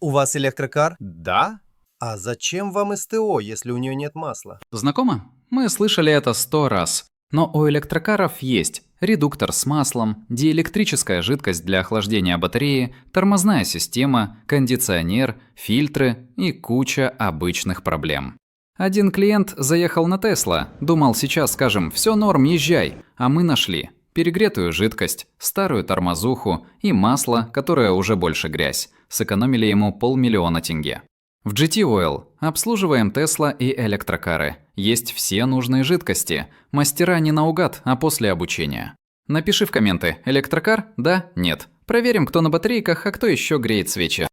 У вас электрокар? Да? А зачем вам СТО, если у нее нет масла? Знакомо? Мы слышали это 100 раз. Но у электрокаров есть редуктор с маслом, диэлектрическая жидкость для охлаждения батареи, тормозная система, кондиционер, фильтры и куча обычных проблем. Один клиент заехал на Тесла, думал, сейчас скажем «всё норм, езжай», а мы нашли перегретую жидкость, старую тормозуху и масло, которое уже больше грязь. Сэкономили ему 500 000 тенге. В GT Oil обслуживаем Тесла и электрокары. Есть все нужные жидкости. Мастера не наугад, а после обучения. Напиши в комменты: электрокар? Да? Нет. Проверим, кто на батарейках, а кто еще греет свечи.